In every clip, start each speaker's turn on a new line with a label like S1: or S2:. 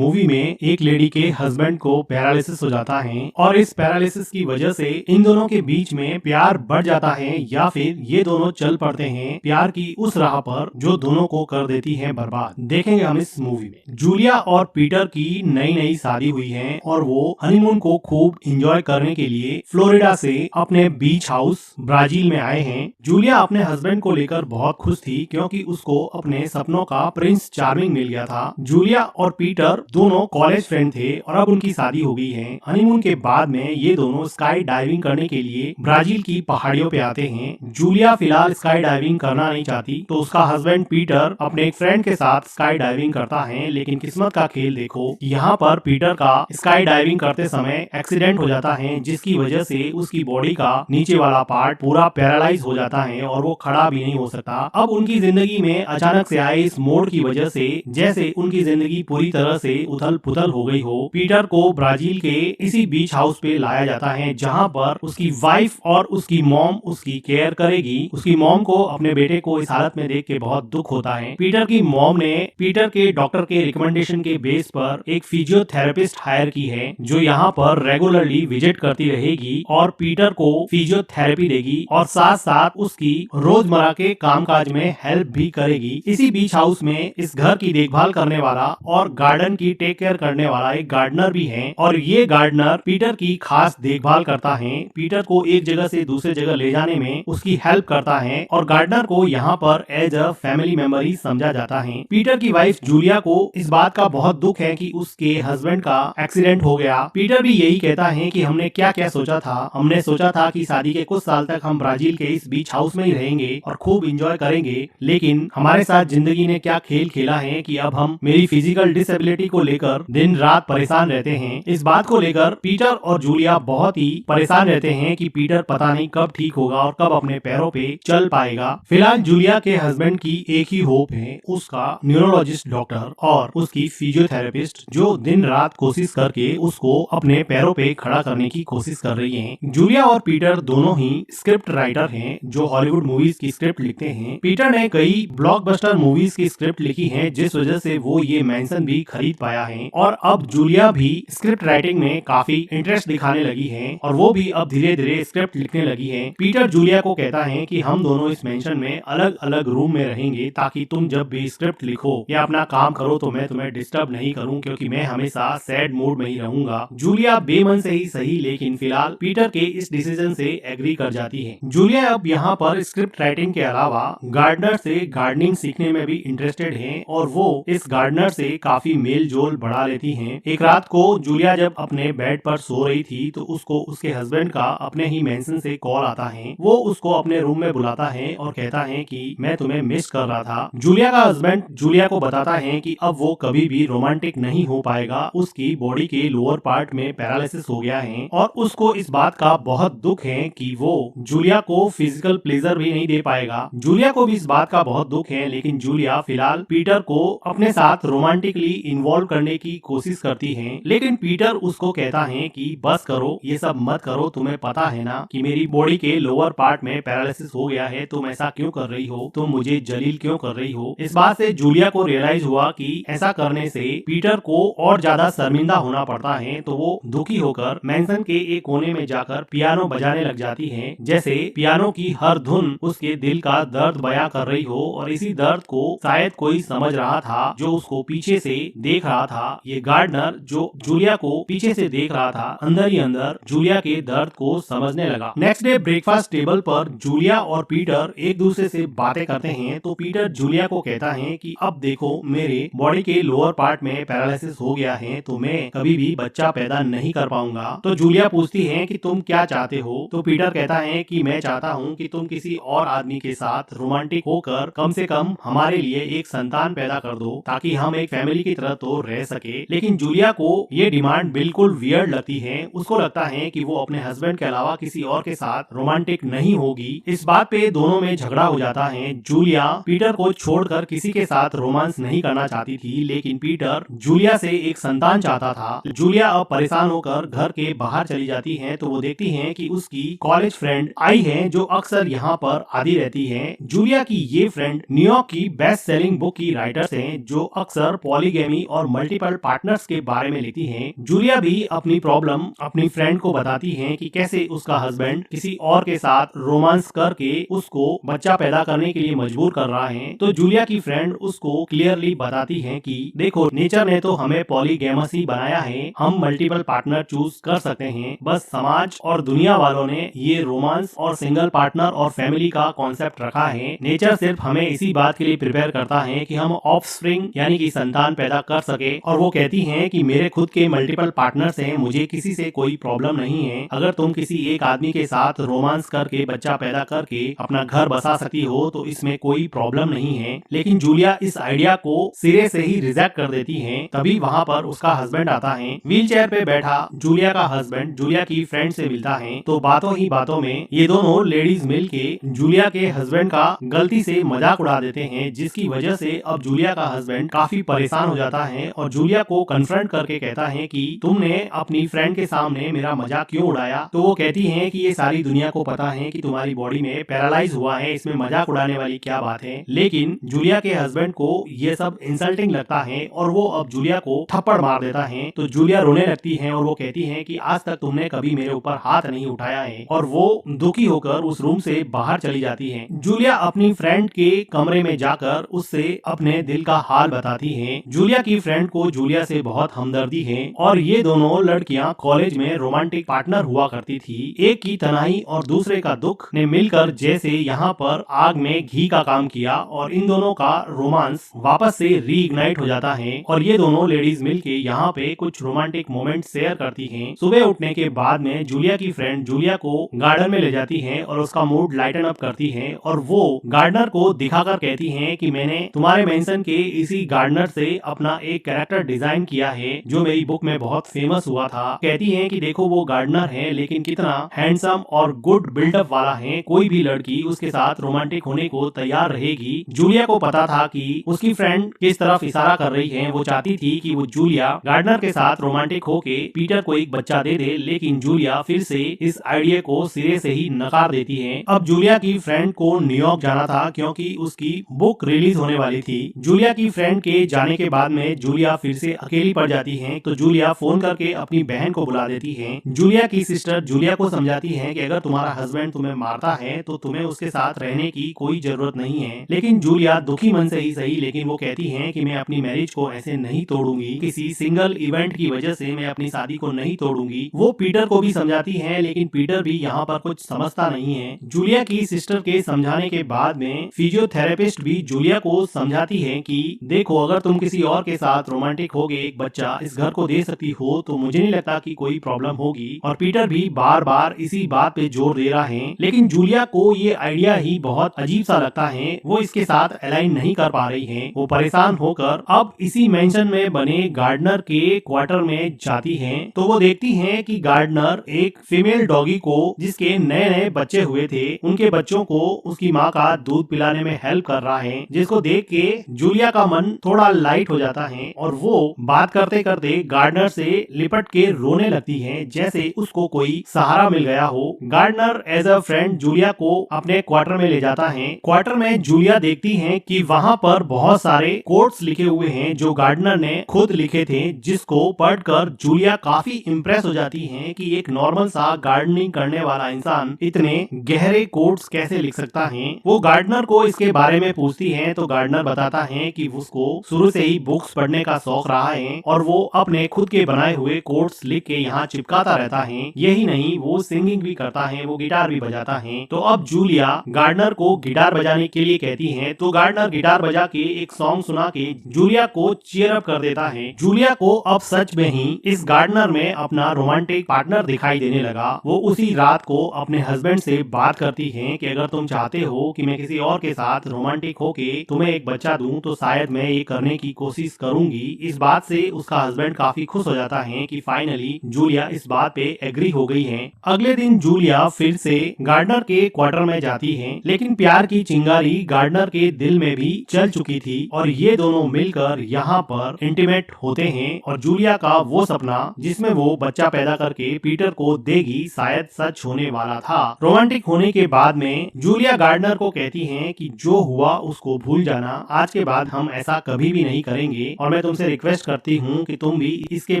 S1: Movie में एक lady के हस्बैंड को पैरालिसिस हो जाता है और इस पैरालिसिस की वजह से इन दोनों के बीच में प्यार बढ़ जाता है या फिर ये दोनों चल पड़ते हैं प्यार की उस राह पर जो दोनों को कर देती है बर्बाद। देखेंगे हम इस मूवी में जूलिया और पीटर की नई नई शादी हुई है और वो हनीमून को खूब एंजॉय करने के लिए फ्लोरिडा से अपने बीच हाउस ब्राजील में आए हैं। जूलिया अपने हस्बैंड को लेकर बहुत खुश थी क्योंकि उसको अपने सपनों का प्रिंस चार्मिंग मिल गया था। जूलिया और पीटर दोनों कॉलेज फ्रेंड थे और अब उनकी शादी हो गई है। हनीमून के बाद में ये दोनों स्काई डाइविंग करने के लिए ब्राजील की पहाड़ियों पे आते हैं। जूलिया फिलहाल स्काई डाइविंग करना नहीं चाहती तो उसका हस्बैंड पीटर अपने एक फ्रेंड के साथ स्काई डाइविंग करता है, लेकिन किस्मत का खेल देखो यहाँ पर पीटर का स्काई डाइविंग करते समय एक्सीडेंट हो जाता है जिसकी वजह से उसकी बॉडी का नीचे वाला पार्ट पूरा पैरालाइज हो जाता है और वो खड़ा भी नहीं हो सकता। अब उनकी जिंदगी में अचानक से आए इस मोड़ की वजह से जैसे उनकी जिंदगी पूरी तरह से उथल पुथल हो गई हो। पीटर को ब्राजील के इसी बीच हाउस पे लाया जाता है जहाँ पर उसकी वाइफ और उसकी मॉम उसकी केयर करेगी। उसकी मॉम को अपने बेटे को इस हालत में देख के बहुत दुख होता है। पीटर की मॉम ने पीटर के डॉक्टर के रिकमेंडेशन के बेस पर एक फिजियोथेरेपिस्ट हायर की है जो यहाँ पर रेगुलरली विजिट करती रहेगी और पीटर को फिजियोथेरेपी देगी और साथ साथ उसकी रोजमर्रा के कामकाज में हेल्प भी करेगी। इसी बीच हाउस में इस घर की देखभाल करने वाला और गार्डन की टेक केयर करने वाला एक गार्डनर भी है और ये गार्डनर पीटर की खास देखभाल करता है। पीटर को एक जगह से दूसरे जगह ले जाने में उसकी हेल्प करता है और गार्डनर को यहाँ पर एज अ फैमिली मेंबर ही समझा जाता है। पीटर की वाइफ जूलिया को इस बात का बहुत दुख है कि उसके हस्बैंड का एक्सीडेंट हो गया। पीटर भी यही कहता है कि हमने क्या क्या सोचा था, हमने सोचा था कि शादी के कुछ साल तक हम ब्राजील के इस बीच हाउस में ही रहेंगे और खूब एंजॉय करेंगे, लेकिन हमारे साथ जिंदगी ने क्या खेल खेला है कि अब हम मेरी फिजिकल डिसेबिलिटी को लेकर दिन रात परेशान रहते हैं। इस बात को लेकर पीटर और जूलिया बहुत ही परेशान रहते हैं कि पीटर पता नहीं कब ठीक होगा और कब अपने पैरों पे चल पाएगा। फिलहाल जूलिया के हस्बैंड की एक ही होप है उसका न्यूरोलॉजिस्ट डॉक्टर और उसकी फिजियोथेरेपिस्ट जो दिन रात कोशिश करके उसको अपने पैरों पे खड़ा करने की कोशिश कर रही है। जूलिया और पीटर दोनों ही स्क्रिप्ट राइटर हैं जो हॉलीवुड मूवीज की स्क्रिप्ट लिखते हैं। पीटर ने कई ब्लॉकबस्टर मूवीज की स्क्रिप्ट लिखी है जिस वजह से वो ये मेंशन भी खरीद पाया है और अब जूलिया भी स्क्रिप्ट राइटिंग में काफी इंटरेस्ट दिखाने लगी है और वो भी अब धीरे धीरे स्क्रिप्ट लिखने लगी है। पीटर जूलिया को कहता है कि हम दोनों इस मेंशन में अलग अलग रूम में रहेंगे ताकि तुम जब भी स्क्रिप्ट लिखो या अपना काम करो तो मैं तुम्हें डिस्टर्ब नहीं करूं क्योंकि मैं हमेशा सैड मूड में ही रहूंगा। जूलिया बेमन से ही सही लेकिन फिलहाल पीटर के इस डिसीजन से एग्री कर जाती है। जूलिया अब यहाँ पर स्क्रिप्ट राइटिंग के अलावा गार्डनर से गार्डनिंग सीखने में भी इंटरेस्टेड है और वो इस गार्डनर से काफी मेल जोल बढ़ा लेती है। एक रात को जूलिया जब अपने बेड पर सो रही थी तो उसको उसके हस्बैंड का अपने ही मेंशन से कॉल आता है। वो उसको अपने रूम में बुलाता है और कहता है कि मैं तुम्हें मिस कर रहा था। जूलिया का हस्बैंड जूलिया को बताता है कि अब वो कभी भी रोमांटिक नहीं हो पाएगा, उसकी बॉडी के लोअर पार्ट में पैरालिसिस हो गया है और उसको इस बात का बहुत दुख है कि वो जूलिया को फिजिकल प्लेजर भी नहीं दे पाएगा। जूलिया को भी इस बात का बहुत दुख है लेकिन जूलिया फिलहाल पीटर को अपने साथ रोमांटिकली इन्वॉल्व करने की कोशिश करती है, लेकिन पीटर उसको कहता है कि बस करो, ये सब मत करो, तुम्हें पता है ना कि मेरी बॉडी के लोअर पार्ट में पैरालिसिस हो गया है, तुम ऐसा क्यों कर रही हो, तुम मुझे जलील क्यों कर रही हो। इस बात से जूलिया को रियलाइज हुआ कि ऐसा करने से पीटर को और ज्यादा शर्मिंदा होना पड़ता है, तो वो दुखी होकर मेंशन के एक कोने में जाकर पियानो बजाने लग जाती है, जैसे पियानो की हर धुन उसके दिल का दर्द बयां कर रही हो और इसी दर्द को शायद कोई समझ रहा था जो उसको पीछे से देख रहा था। ये गार्डनर जो जूलिया को पीछे से देख रहा था अंदर ही अंदर जूलिया के दर्द को समझने लगा। नेक्स्ट डे ब्रेकफास्ट टेबल पर जूलिया और पीटर एक दूसरे से बातें करते हैं तो पीटर जूलिया को कहता है कि अब देखो मेरे बॉडी के लोअर पार्ट में पैरालिसिस हो गया है तो मैं कभी भी बच्चा पैदा नहीं कर पाऊंगा। तो जूलिया पूछती है कि तुम क्या चाहते हो, तो पीटर कहता है कि मैं चाहता हूँ कि तुम किसी और आदमी के साथ रोमांटिक होकर कम से कम हमारे लिए एक संतान पैदा कर दो ताकि हम एक फैमिली की तरह तो रह सके। लेकिन जूलिया को ये डिमांड बिल्कुल वियर्ड लगती है, उसको लगता है कि वो अपने हस्बैंड के अलावा किसी और के साथ रोमांटिक नहीं होगी। इस बात पे दोनों में झगड़ा हो जाता है। जूलिया पीटर को छोड़कर किसी के साथ रोमांस नहीं करना चाहती थी, लेकिन पीटर जूलिया से एक संतान चाहता था। जूलिया अब परेशान होकर घर के बाहर चली जाती है तो वो देखती है कि उसकी कॉलेज फ्रेंड आई है जो अक्सर यहाँ पर आती रहती है। जूलिया की ये फ्रेंड न्यूयॉर्क की बेस्ट सेलिंग बुक की राइटर्स हैं जो अक्सर पॉलीगैमी और मल्टीपल पार्टनर्स के बारे में लिखती हैं। जूलिया भी अपनी प्रॉब्लम अपनी फ्रेंड को बताती है कि कैसे उसका हस्बैंड किसी और के साथ रोमांस करके उसको बच्चा पैदा करने के लिए मजबूर कर रहा है। तो जूलिया की फ्रेंड उसको क्लियरली बताती है कि देखो, नेचर ने तो हमें पॉलीगैमस ही बनाया है, हम मल्टीपल पार्टनर चूज कर सकते हैं, बस समाज और दुनिया वालों ने ये रोमांस और सिंगल पार्टनर और फैमिली का कॉन्सेप्ट रखा है। नेचर सिर्फ हमें इसी बात के लिए प्रिपेयर करता है कि हम ऑफस्प्रिंग यानी कि संतान पैदा कर सके। और वो कहती हैं कि मेरे खुद के मल्टीपल पार्टनर्स हैं, मुझे किसी से कोई प्रॉब्लम नहीं है। अगर तुम किसी एक आदमी के साथ रोमांस करके बच्चा पैदा करके अपना घर बसा सकती हो तो इसमें कोई प्रॉब्लम नहीं है। लेकिन जूलिया इस आइडिया को सिरे से ही रिजेक्ट कर देती है। तभी वहाँ पर उसका हस्बैंड आता है। व्हील चेयर पे बैठा जूलिया का हस्बैंड जूलिया की फ्रेंड से मिलता है। तो बातों ही बातों में ये दोनों लेडीज मिलके जूलिया के हस्बैंड का गलती से मजाक उड़ा देते हैं, जिसकी वजह से अब जूलिया का हस्बैंड काफी परेशान हो जाता है और जूलिया को कन्फ्रंट करके कहता है कि तुमने अपनी फ्रेंड के सामने मेरा मजाक क्यों उड़ाया। तो वो कहती है कि ये सारी दुनिया को पता है कि तुम्हारी बॉडी में पैरालाइज हुआ है, इसमें मजाक उड़ाने वाली क्या बात है। लेकिन जूलिया के हस्बैंड को ये सब इंसल्टिंग लगता है और वो अब जूलिया को थप्पड़ मार देता है। तो जूलिया रोने लगती है और वो कहती है कि आज तक तुमने कभी मेरे ऊपर हाथ नहीं उठाया है, और वो दुखी होकर उस रूम से बाहर चली जाती है। जूलिया अपनी फ्रेंड के कमरे में जाकर उससे अपने दिल का हाल बताती है। जूलिया की फ्रेंड को जूलिया से बहुत हमदर्दी है और ये दोनों लड़कियां कॉलेज में रोमांटिक पार्टनर हुआ करती थी। एक की तन्हाई और दूसरे का दुख ने मिलकर जैसे यहाँ पर आग में घी का काम किया और इन दोनों का रोमांस वापस से रीइग्नाइट हो जाता है और ये दोनों लेडीज मिलके यहाँ पे कुछ रोमांटिक मोमेंट शेयर करती हैं। सुबह उठने के बाद में जूलिया की फ्रेंड जूलिया को गार्डन में ले जाती है और उसका मूड लाइटन अप करती है और वो गार्डनर को दिखाकर कहती है कि मैंने तुम्हारे मेंशन के इसी गार्डनर से अपना एक कैरेक्टर डिजाइन किया है जो मेरी बुक में बहुत फेमस हुआ था। कहती है कि देखो, वो गार्डनर है लेकिन कितना हैंडसम और गुड बिल्डअप वाला है, कोई भी लड़की उसके साथ रोमांटिक होने को तैयार रहेगी। जूलिया को पता था कि उसकी फ्रेंड किस तरफ इशारा कर रही है। वो चाहती थी कि वो जूलिया गार्डनर के साथ रोमांटिक होके पीटर को एक बच्चा दे दे, लेकिन जूलिया फिर से इस आइडिया को सिरे से ही नकार देती है। अब जूलिया की फ्रेंड को न्यूयॉर्क जाना था क्योंकि उसकी बुक रिलीज होने वाली थी। जूलिया की फ्रेंड के जाने के बाद में जूलिया फिर से अकेली पड़ जाती है। तो जूलिया फोन करके अपनी बहन को बुला देती है। जूलिया की सिस्टर जूलिया को समझाती है कि अगर तुम्हारा हस्बैंड तुम्हें मारता है तो तुम्हें उसके साथ रहने की कोई जरूरत नहीं है। लेकिन जूलिया दुखी मन से ही सही, लेकिन वो कहती है कि मैं अपनी मैरिज को ऐसे नहीं तोड़ूंगी, किसी सिंगल इवेंट की वजह से मैं अपनी शादी को नहीं तोड़ूंगी। वो पीटर को भी समझाती है लेकिन पीटर भी यहाँ पर कुछ समझता नहीं है। जूलिया की सिस्टर के समझाने के बाद में फिजियोथेरेपिस्ट भी जूलिया को समझाती है कि देखो, अगर तुम किसी और के साथ रोमांटिक होके एक बच्चा इस घर को दे सकती हो तो मुझे नहीं लगता कि कोई प्रॉब्लम होगी। और पीटर भी बार बार इसी बात पे जोर दे रहा है, लेकिन जूलिया को ये आइडिया ही बहुत अजीब सा लगता है। वो इसके साथ अलाइन नहीं कर पा रही है। वो परेशान होकर अब इसी मेंशन में बने गार्डनर के क्वार्टर में जाती है। तो वो देखती है कि गार्डनर एक फीमेल डॉगी को, जिसके नए नए बच्चे हुए थे, उनके बच्चों को उसकी माँ का दूध पिलाने में हेल्प कर रहा है, जिसको देख के जूलिया का मन थोड़ा लाइट हो जाता है और वो बात करते करते गार्डनर से लिपट के रोने लगती है जैसे उसको कोई सहारा मिल गया हो। Gardner as a friend Julia को अपने क्वार्टर में ले जाता है। क्वार्टर में जूलिया देखती है कि वहाँ पर बहुत सारे कोट्स लिखे हुए हैं जो गार्डनर ने खुद लिखे थे, जिसको पढ़कर जूलिया काफी इम्प्रेस हो जाती है कि एक नॉर्मल सा गार्डनिंग करने वाला इंसान इतने गहरे कोट्स कैसे लिख सकता है। वो गार्डनर को इसके बारे में पूछती है तो गार्डनर बताता है कि उसको शुरू से ही बुक्स पढ़ने का शौक रहा है और वो अपने खुद के बनाए हुए कोट्स लिख के यहाँ चिपकाता रहता है। यही नहीं, वो सिंगिंग भी करता है, वो गिटार भी बजाता है। तो अब जूलिया गार्डनर को गिटार बजाने के लिए कहती है तो गार्डनर गिटार बजा के एक सॉन्ग सुना के जूलिया को चीयर अप कर देता है। जूलिया को अब सच में ही इस गार्डनर में अपना रोमांटिक पार्टनर दिखाई देने लगा। वो उसी रात को अपने हस्बैंड से बात करती है कि अगर तुम चाहते हो कि मैं किसी और के साथ रोमांटिक होके तुम्हें एक बच्चा दूं तो शायद मैं ये करने की कोशिश करूंगी। इस बात से उसका हस्बैंड काफी खुश हो जाता है कि फाइनली जूलिया इस बात पे एग्री हो गई है। अगले दिन जूलिया फिर से गार्डनर के क्वार्टर में जाती है, लेकिन प्यार की चिंगारी गार्डनर के दिल में भी चल चुकी थी और ये दोनों मिलकर यहाँ पर इंटीमेट होते हैं और जूलिया का वो सपना जिसमें वो बच्चा पैदा करके पीटर को देगी शायद सच होने वाला था। रोमांटिक होने के बाद में जूलिया गार्डनर को कहती है कि जो हुआ उसको भूल जाना, आज के बाद हम ऐसा कभी भी नहीं करेंगे और और मैं तुमसे रिक्वेस्ट करती हूँ कि तुम भी इसके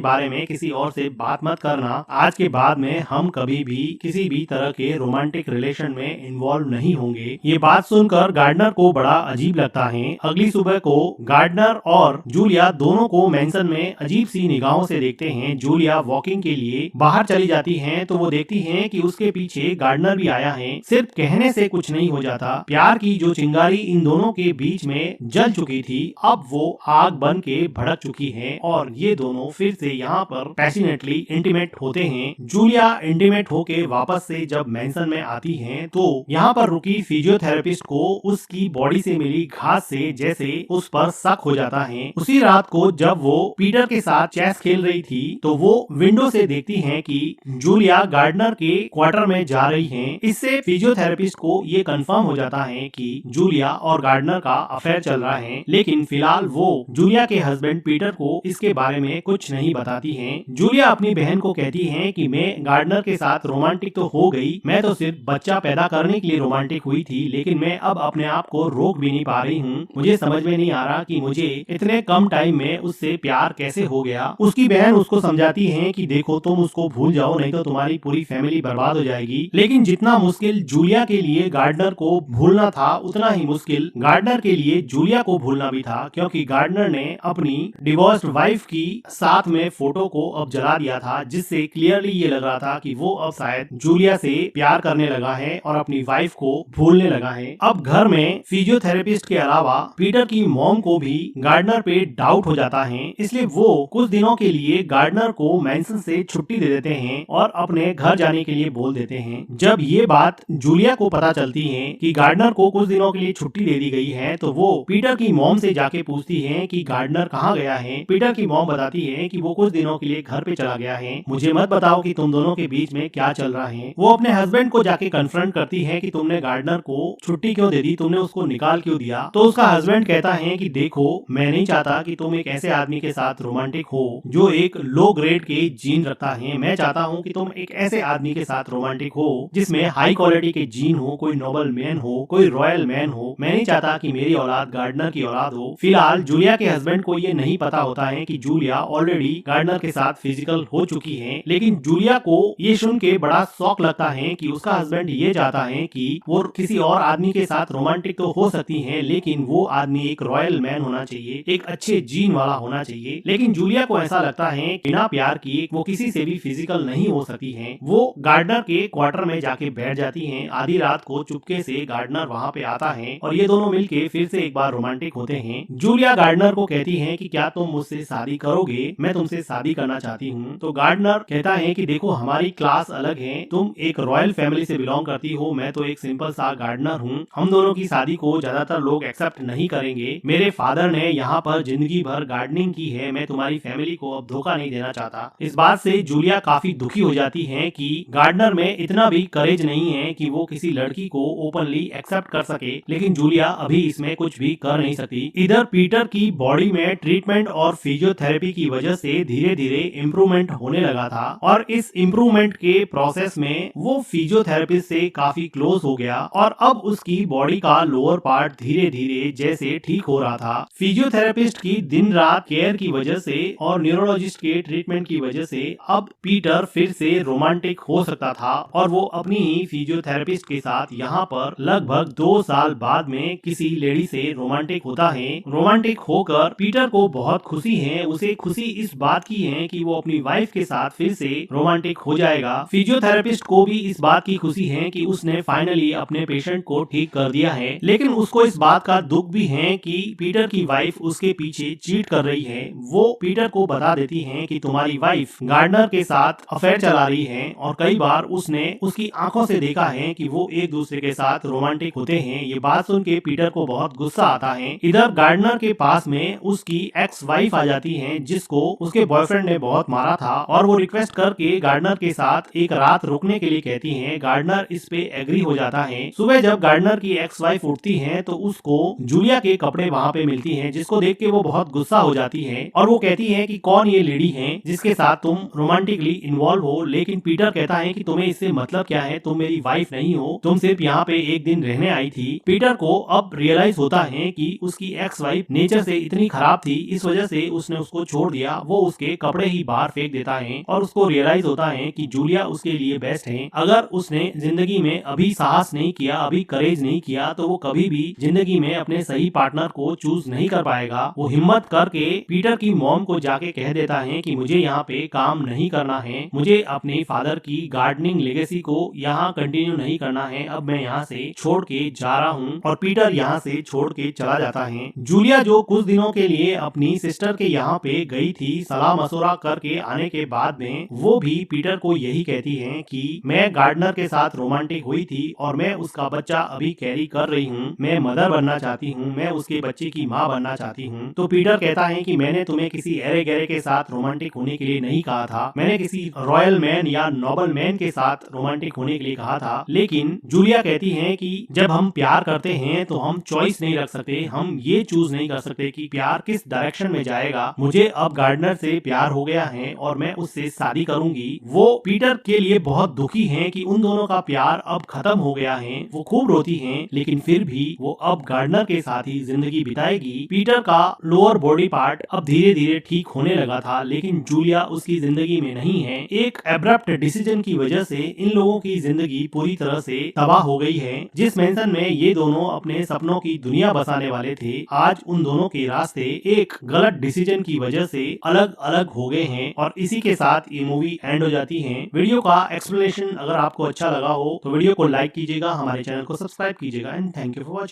S1: बारे में किसी और से बात मत करना। आज के बाद में हम कभी भी किसी भी तरह के रोमांटिक रिलेशन में इन्वॉल्व नहीं होंगे। ये बात सुनकर गार्डनर को बड़ा अजीब लगता है। अगली सुबह को गार्डनर और जूलिया दोनों को मेंशन में अजीब सी निगाहों से देखते हैं। जूलिया वॉकिंग के लिए बाहर चली जाती है तो वो देखती है कि उसके पीछे गार्डनर भी आया है। सिर्फ कहने से कुछ नहीं हो जाता। प्यार की जो चिंगारी इन दोनों के बीच में जल चुकी थी, अब वो आग बन के भड़क चुकी है और ये दोनों फिर से यहाँ पर पैशनेटली इंटीमेट होते हैं। जूलिया इंटीमेट होके वापस से जब मेंशन में आती है तो यहाँ पर रुकी फिजियोथेरेपिस्ट को उसकी बॉडी से मिली घास से जैसे उस पर शक हो जाता है। उसी रात को जब वो पीटर के साथ चेस खेल रही थी तो वो विंडो से देखती है कि जूलिया गार्डनर के क्वार्टर में जा रही है। इससे फिजियोथेरेपिस्ट को ये कंफर्म हो जाता है कि जूलिया और गार्डनर का अफेयर चल रहा है, लेकिन फिलहाल वो जूलिया के हस्बैंड पीटर को इसके बारे में कुछ नहीं बताती है। जूलिया अपनी बहन को कहती है कि मैं गार्डनर के साथ रोमांटिक तो हो गई, मैं तो सिर्फ बच्चा पैदा करने के लिए रोमांटिक हुई थी, लेकिन मैं अब अपने आप को रोक भी नहीं पा रही हूँ। मुझे समझ में नहीं आ रहा कि मुझे इतने कम टाइम में उससे प्यार कैसे हो गया। उसकी बहन उसको समझाती है कि देखो तुम उसको भूल जाओ, नहीं तो तुम्हारी पूरी फैमिली बर्बाद हो जाएगी। लेकिन जितना मुश्किल जूलिया के लिए गार्डनर को भूलना था, उतना ही मुश्किल गार्डनर के लिए जूलिया को भूलना भी था, क्योंकि गार्डनर ने अपनी डिवोर्स्ड वाइफ की साथ में फोटो को अब जला दिया था, जिससे क्लियरली ये लग रहा था कि वो अब शायद जूलिया से प्यार करने लगा है और अपनी वाइफ को भूलने लगा है। अब घर में फिजियोथेरेपिस्ट के अलावा पीटर की मॉम को भी गार्डनर पे डाउट हो जाता है, इसलिए वो कुछ दिनों के लिए गार्डनर को मेंशन से छुट्टी दे देते हैं और अपने घर जाने के लिए बोल देते हैं। जब ये बात जूलिया को पता चलती है कि गार्डनर को कुछ दिनों के लिए छुट्टी दे दी गई है तो वो पीटर की मॉम से जाके पूछती है कि गार्डनर कहाँ गया है। पीटर की मॉम बताती है कि वो कुछ दिनों के लिए घर पे चला गया है, मुझे मत बताओ कि तुम दोनों के बीच में क्या चल रहा है। वो अपने हस्बैंड को जाके कन्फ्रंट करती है कि तुमने गार्डनर को छुट्टी क्यों दे दी, तुमने उसको निकाल क्यों दिया। तो उसका हस्बैंड कहता है कि देखो मैं नहीं चाहता कि तुम एक ऐसे आदमी के साथ रोमांटिक हो जो एक लो ग्रेड के जीन रखता है। मैं चाहता हूँ कि तुम एक ऐसे आदमी के साथ रोमांटिक हो जिसमें हाई क्वालिटी के जीन हो, कोई नोबल मैन हो, कोई रॉयल मैन हो। मैं नहीं चाहता कि मेरी औलाद गार्डनर की औलाद हो। फिलहाल जूलिया के हस्बैंड को ये नहीं पता होता है कि जूलिया ऑलरेडी गार्डनर के साथ फिजिकल हो चुकी है, लेकिन जूलिया को ये सुन के बड़ा शौक लगता है कि उसका हस्बैंड ये चाहता है कि वो किसी और आदमी के साथ रोमांटिक तो हो सकती है, लेकिन वो आदमी एक रॉयल मैन होना चाहिए, एक अच्छे जीन वाला होना चाहिए। लेकिन जूलिया को ऐसा लगता है बिना प्यार किए वो किसी से भी फिजिकल नहीं हो सकती है। वो गार्डनर के क्वार्टर में जाके बैठ जाती है। आधी रात को चुपके से गार्डनर वहाँ पे आता है और ये दोनों मिलके फिर से एक बार रोमांटिक होते हैं। जूलिया गार्डनर को कहती है कि क्या तुम मुझसे शादी करोगे, मैं तुमसे शादी करना चाहती हूँ। तो गार्डनर कहता है कि देखो हमारी क्लास अलग है, तुम एक रॉयल फैमिली से बिलोंग करती हो, मैं तो एक सिंपल सा गार्डनर हूँ। हम दोनों की शादी को ज्यादातर लोग एक्सेप्ट नहीं करेंगे। मेरे फादर ने यहाँ पर जिंदगी भर गार्डनिंग की है, मैं तुम्हारी फैमिली को अब धोखा नहीं देना चाहता। इस बात से जूलिया काफी दुखी हो जाती है कि गार्डनर में इतना भी करेज नहीं है कि वो किसी लड़की को ओपनली एक्सेप्ट कर सके, लेकिन जूलिया अभी इसमें कुछ भी कर नहीं सकती। इधर पीटर की बॉडी में ट्रीटमेंट और फिजियोथेरेपी की वजह से धीरे धीरे इम्प्रूवमेंट होने लगा था और इस इम्प्रूवमेंट के प्रोसेस में वो फिजियोथेरेपिस्ट से काफी क्लोज हो गया और अब उसकी बॉडी का लोअर पार्ट धीरे धीरे जैसे ठीक हो रहा था। फिजियोथेरेपिस्ट की दिन रात केयर की वजह से और न्यूरोलॉजिस्ट के ट्रीटमेंट की वजह से अब पीटर फिर से रोमांटिक हो सकता था और वो अपनी ही फिजियोथेरेपिस्ट के साथ यहाँ पर लगभग 2 साल बाद में किसी लेडी से रोमांटिक होता है। रोमांटिक होकर पीटर को बहुत खुशी है। उसे खुशी इस बात की है कि वो अपनी वाइफ के साथ फिर से रोमांटिक हो जाएगा। फिजियोथेरेपिस्ट को भी इस बात की खुशी है कि उसने फाइनली अपने पेशेंट को ठीक कर दिया है, लेकिन उसको इस बात का दुख भी है कि पीटर की वाइफ उसके पीछे चीट कर रही है। वो पीटर को बता देती है कि तुम्हारी वाइफ गार्डनर के साथ अफेयर चला रही है और कई बार उसने उसकी आंखों से देखा है कि वो एक दूसरे के साथ रोमांटिक होते हैं। ये बात सुन के पीटर को बहुत गुस्सा आता है। इधर गार्डनर के पास में उसकी एक्स वाइफ आ जाती है जिसको उसके बॉयफ्रेंड ने बहुत मारा था और वो रिक्वेस्ट करके गार्डनर के साथ एक रात रुकने के लिए कहती है। गार्डनर इस पे एग्री हो जाता है। सुबह जब गार्डनर की एक्स वाइफ उठती है तो उसको जूलिया के कपड़े वहाँ पे मिलती हैं, जिसको देख के वो बहुत गुस्सा हो जाती है और वो कहती है कि कौन ये लेडी है जिसके साथ तुम रोमांटिकली इन्वॉल्व हो। लेकिन पीटर कहता है कि तुम्हें इससे मतलब क्या है, तुम मेरी वाइफ नहीं हो, तुम सिर्फ यहाँ पे एक दिन रहने आई थी। पीटर को अब रियलाइज होता है कि उसकी एक्स वाइफ नेचर से इतनी खराब थी, इस वजह से उसने उसको छोड़ दिया। वो उसके कपड़े ही बाहर फेंक देता है और उसको रियलाइज होता है कि जूलिया उसके लिए बेस्ट है। अगर उसने जिंदगी में अभी साहस नहीं किया, अभी करेज नहीं किया, तो वो कभी भी जिंदगी में अपने सही पार्टनर को चूज नहीं कर पाएगा। वो हिम्मत करके पीटर की मॉम को जाके कह देता है कि मुझे यहाँ पे काम नहीं करना है, मुझे अपने फादर की गार्डनिंग लेगेसी को यहाँ कंटिन्यू नहीं करना है, अब मैं यहाँ से छोड़ के जा रहा हूँ। और पीटर यहाँ से छोड़ के चला जाता है। जूलिया जो कुछ दिनों के लिए अपनी सिस्टर के यहाँ पे गई थी, सलाह मशुरा करके आने के बाद में वो भी पीटर को यही कहती है कि मैं गार्डनर के साथ रोमांटिक हुई थी और मैं उसका बच्चा अभी कैरी कर रही हूँ, मैं मदर बनना चाहती हूँ, मैं उसके बच्चे की माँ बनना चाहती हूँ। तो पीटर कहता है कि मैंने तुम्हें किसी एरे गहरे के साथ रोमांटिक होने के लिए नहीं कहा था, मैंने किसी रॉयल मैन या नोबल मैन के साथ रोमांटिक होने के लिए कहा था। लेकिन जूलिया कहती है कि जब हम प्यार करते हैं तो हम चॉइस नहीं रख सकते, हम ये चूज नहीं कर सकते कि प्यार किस डायरेक्शन में जाएगा। मुझे अब गार्डनर से प्यार हो गया है और मैं उससे शादी करूंगी। वो पीटर के लिए बहुत दुखी हैं कि उन दोनों का प्यार अब खत्म हो गया है। वो खूब रोती हैं, लेकिन फिर भी वो अब गार्डनर के साथ ही जिंदगी बिताएगी। पीटर का लोअर बॉडी पार्ट अब धीरे धीरे ठीक होने लगा था, लेकिन जूलिया उसकी जिंदगी में नहीं है। एक एब्रप्ट डिसीजन की वजह से इन लोगों की जिंदगी पूरी तरह से तबाह हो गई है। जिस मेंशन में ये दोनों अपने सपनों की दुनिया बसाने वाले थे, आज उन दोनों के रास्ते एक गलत डिसीजन की वजह से अलग अलग हो गए हैं। और इसी के साथ ये मूवी एंड हो जाती है। वीडियो का एक्सप्लेनेशन अगर आपको अच्छा लगा हो तो वीडियो को लाइक कीजिएगा, हमारे चैनल को सब्सक्राइब कीजिएगा and thank you for watching.